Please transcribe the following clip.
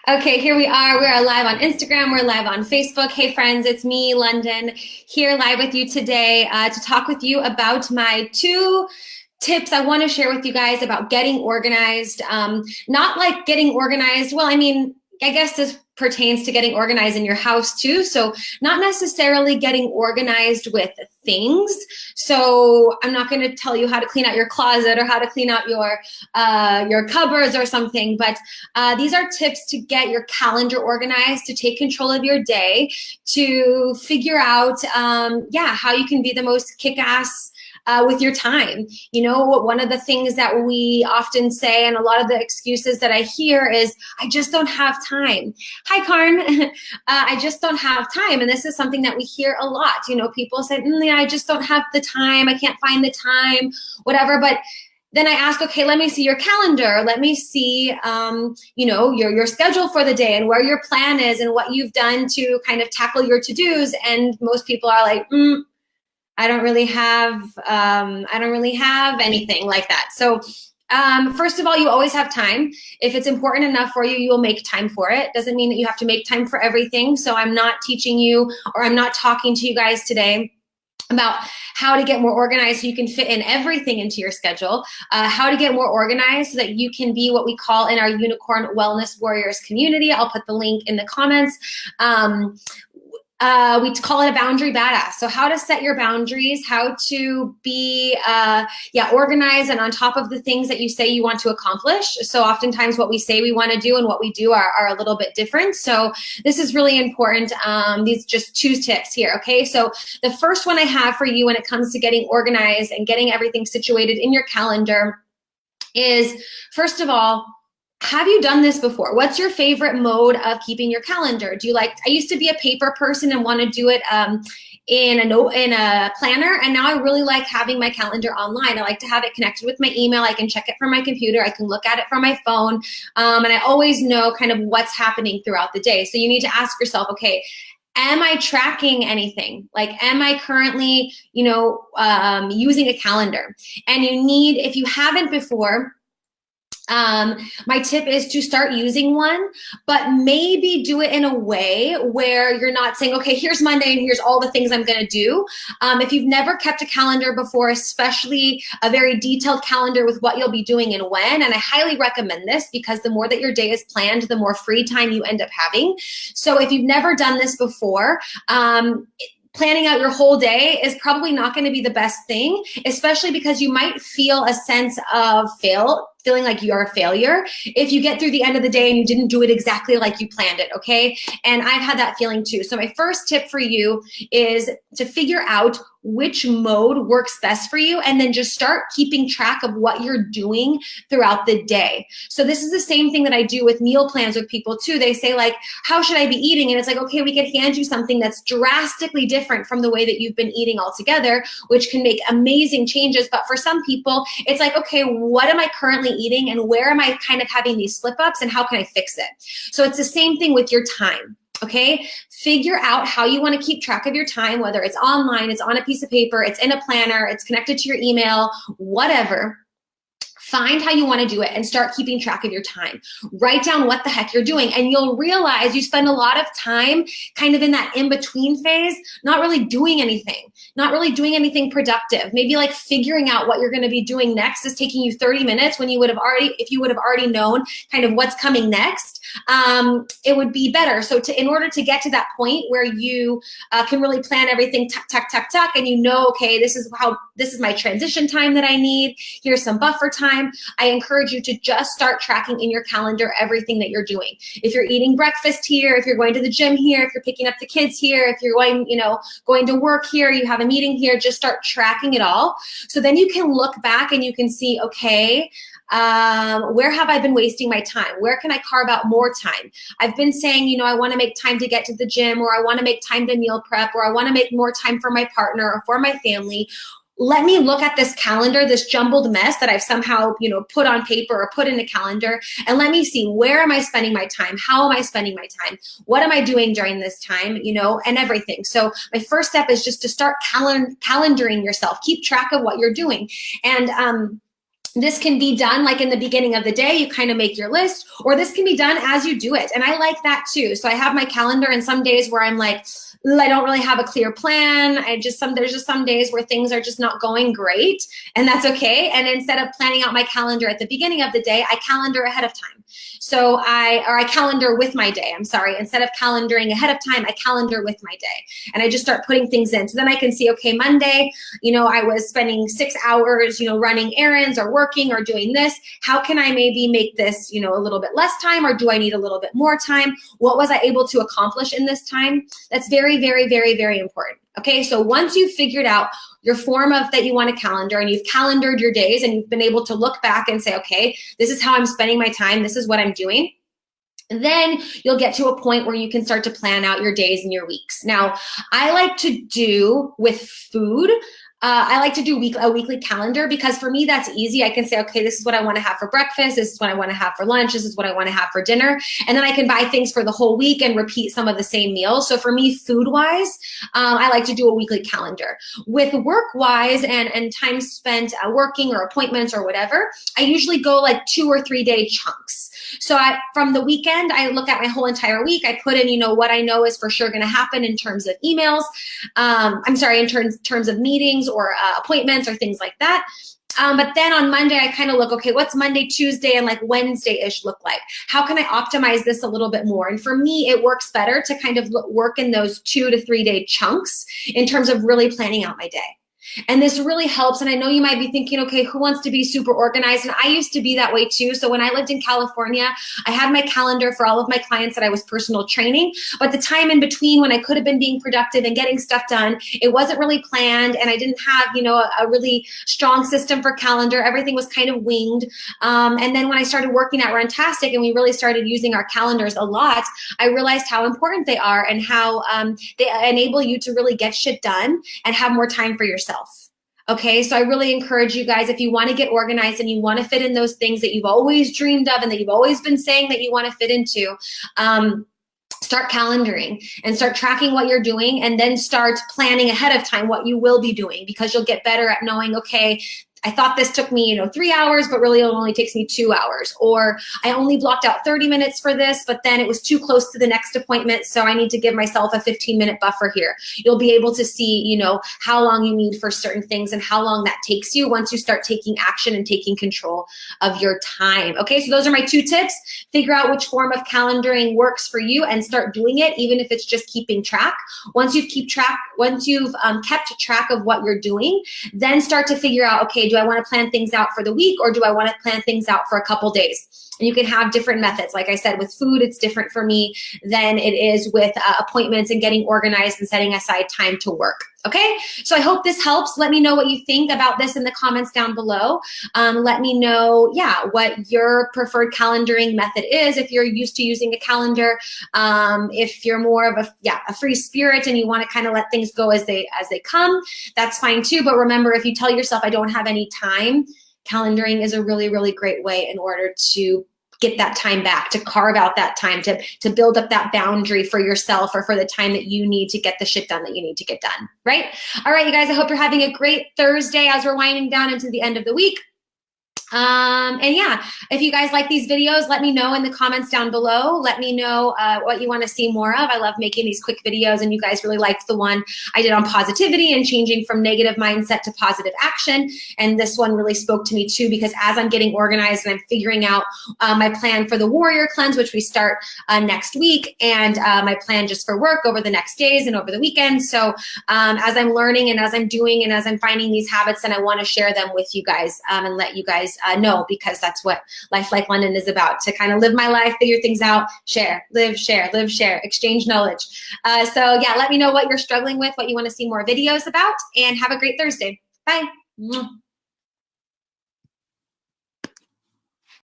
Okay, here we are. We are live on Instagram. We're live on Facebook. Hey, friends, it's me, Lunden, here live with you today to talk with you about my two tips I want to share with you guys about getting organized. Not like getting organized. Well, I mean, I guess this pertains to getting organized in your house too. So not necessarily getting organized with things. So I'm not going to tell you how to clean out your closet or how to clean out your cupboards or something. But these are tips to get your calendar organized, to take control of your day, to figure out, how you can be the most kick-ass with your time. You know, one of the things that we often say, and a lot of the excuses that I hear is, I just don't have time. Hi, Karn. I just don't have time. And this is something that we hear a lot. You know, people say, yeah, I just don't have the time. I can't find the time, whatever. But then I ask, okay, let me see your calendar. Let me see, your schedule for the day and where your plan is and what you've done to kind of tackle your to-dos. And most people are like, I don't really have anything like that. So first of all, you always have time. If it's important enough for you, you will make time for it. Doesn't mean that you have to make time for everything. So I'm not teaching you, or I'm not talking to you guys today about how to get more organized so you can fit in everything into your schedule, how to get more organized so that you can be what we call in our Unicorn Wellness Warriors community. I'll put the link in the comments. We call it a boundary badass. So how to set your boundaries, how to be organized and on top of the things that you say you want to accomplish. So oftentimes what we say we want to do and what we do are a little bit different. So this is really important. These just two tips here. Okay. So the first one I have for you when it comes to getting organized and getting everything situated in your calendar is, first of all, have you done this before? What's your favorite mode of keeping your calendar? Do you like, I used to be a paper person and want to do it in a planner, and now I really like having my calendar online. I like to have it connected with my email. I can check it from my computer. I can look at it from my phone, and I always know kind of what's happening throughout the day. So you need to ask yourself, okay, am I tracking anything? Like, am I currently, using a calendar? And you need, if you haven't before, my tip is to start using one, but maybe do it in a way where you're not saying, okay, here's Monday and here's all the things I'm going to do. If you've never kept a calendar before, especially a very detailed calendar with what you'll be doing and when, and I highly recommend this because the more that your day is planned, the more free time you end up having. So if you've never done this before, planning out your whole day is probably not going to be the best thing, especially because you might feel a sense of feeling like you're a failure if you get through the end of the day and you didn't do it exactly like you planned it, okay? And I've had that feeling too. So my first tip for you is to figure out which mode works best for you and then just start keeping track of what you're doing throughout the day. So this is the same thing that I do with meal plans with people too. They say like, how should I be eating? And it's like, okay, we could hand you something that's drastically different from the way that you've been eating altogether, which can make amazing changes. But for some people, it's like, okay, what am I currently eating and where am I kind of having these slip ups and how can I fix it? So it's the same thing with your time. Okay, figure out how you want to keep track of your time, whether it's online, it's on a piece of paper, it's in a planner, it's connected to your email, whatever. Find how you want to do it and start keeping track of your time. Write down what the heck you're doing and you'll realize you spend a lot of time kind of in that in-between phase, not really doing anything productive. Maybe like figuring out what you're going to be doing next is taking you 30 minutes when if you would have already known kind of what's coming next, it would be better. So in order to get to that point where you can really plan everything tuck, and you know, okay, this is my transition time that I need. Here's some buffer time. I encourage you to just start tracking in your calendar everything that you're doing. If you're eating breakfast here, if you're going to the gym here, if you're picking up the kids here, if you're going to work here, you have a meeting here, just start tracking it all. So then you can look back and you can see, okay, where have I been wasting my time? Where can I carve out more time? I've been saying, I want to make time to get to the gym, or I want to make time to meal prep, or I want to make more time for my partner or for my family. Let me look at this calendar, this jumbled mess that I've somehow, put on paper or put in a calendar, and let me see, where am I spending my time? How am I spending my time? What am I doing during this time, and everything. So my first step is just to start calendaring yourself. Keep track of what you're doing. And This can be done like in the beginning of the day, you kind of make your list, or this can be done as you do it. And I like that too. So I have my calendar, and some days where I'm like, I don't really have a clear plan. There's just some days where things are just not going great, and that's okay. And instead of planning out my calendar at the beginning of the day, I calendar ahead of time. So I calendar with my day. I'm sorry. Instead of calendaring ahead of time, I calendar with my day, and I just start putting things in. So then I can see, okay, Monday, I was spending 6 hours, running errands or working or doing this. How can I maybe make this, a little bit less time, or do I need a little bit more time? What was I able to accomplish in this time? That's very, very, very, very important. Okay, so once you've figured out your form of that you want a calendar, and you've calendared your days, and you've been able to look back and say, okay, this is how I'm spending my time, this is what I'm doing, then you'll get to a point where you can start to plan out your days and your weeks. Now, I like to do with food, I like to do a weekly calendar, because for me, that's easy. I can say, okay, this is what I want to have for breakfast. This is what I want to have for lunch. This is what I want to have for dinner. And then I can buy things for the whole week and repeat some of the same meals. So for me, food-wise, I like to do a weekly calendar. With work-wise and time spent working or appointments or whatever, I usually go like 2 or 3 day chunks. So from the weekend, I look at my whole entire week. I put in, what I know is for sure going to happen in terms of emails. In terms of meetings or appointments or things like that. But then on Monday, I kind of look, okay, what's Monday, Tuesday, and like Wednesday-ish look like? How can I optimize this a little bit more? And for me, it works better to kind of work in those 2 to 3 day chunks in terms of really planning out my day. And this really helps. And I know you might be thinking, okay, who wants to be super organized? And I used to be that way too. So when I lived in California, I had my calendar for all of my clients that I was personal training. But the time in between when I could have been being productive and getting stuff done, it wasn't really planned. And I didn't have, a really strong system for calendar. Everything was kind of winged. And then when I started working at Runtastic and we really started using our calendars a lot, I realized how important they are and how they enable you to really get shit done and have more time for yourself. Okay, so I really encourage you guys, if you want to get organized and you want to fit in those things that you've always dreamed of and that you've always been saying that you want to fit into, start calendaring and start tracking what you're doing, and then start planning ahead of time what you will be doing, because you'll get better at knowing, okay, I thought this took me, 3 hours, but really it only takes me 2 hours. Or I only blocked out 30 minutes for this, but then it was too close to the next appointment, so I need to give myself a 15-minute buffer here. You'll be able to see, how long you need for certain things and how long that takes you once you start taking action and taking control of your time. Okay, so those are my 2 tips. Figure out which form of calendaring works for you and start doing it, even if it's just keeping track. Once you've kept track of what you're doing, then start to figure out, okay, do I want to plan things out for the week, or do I want to plan things out for a couple days? And you can have different methods. Like I said, with food, it's different for me than it is with appointments and getting organized and setting aside time to work. Okay, so I hope this helps. Let me know what you think about this in the comments down below. Let me know, what your preferred calendaring method is. If you're used to using a calendar, if you're more of a free spirit and you want to kind of let things go as they come, that's fine too. But remember, if you tell yourself, I don't have any time, calendaring is a really, really great way in order to get that time back, to carve out that time, to build up that boundary for yourself or for the time that you need to get the shit done that you need to get done, right? All right, you guys, I hope you're having a great Thursday as we're winding down into the end of the week. If you guys like these videos, let me know in the comments down below. Let me know what you want to see more of. I love making these quick videos, and you guys really liked the one I did on positivity and changing from negative mindset to positive action. And this one really spoke to me too, because as I'm getting organized and I'm figuring out my plan for the warrior cleanse, which we start next week, and my plan just for work over the next days and over the weekend. So as I'm learning and as I'm doing and as I'm finding these habits, and I want to share them with you guys and let you guys know, because that's what Life Like London is about, to kind of live my life, figure things out, share, live, share, exchange knowledge. Let me know what you're struggling with, what you want to see more videos about, and have a great Thursday. Bye.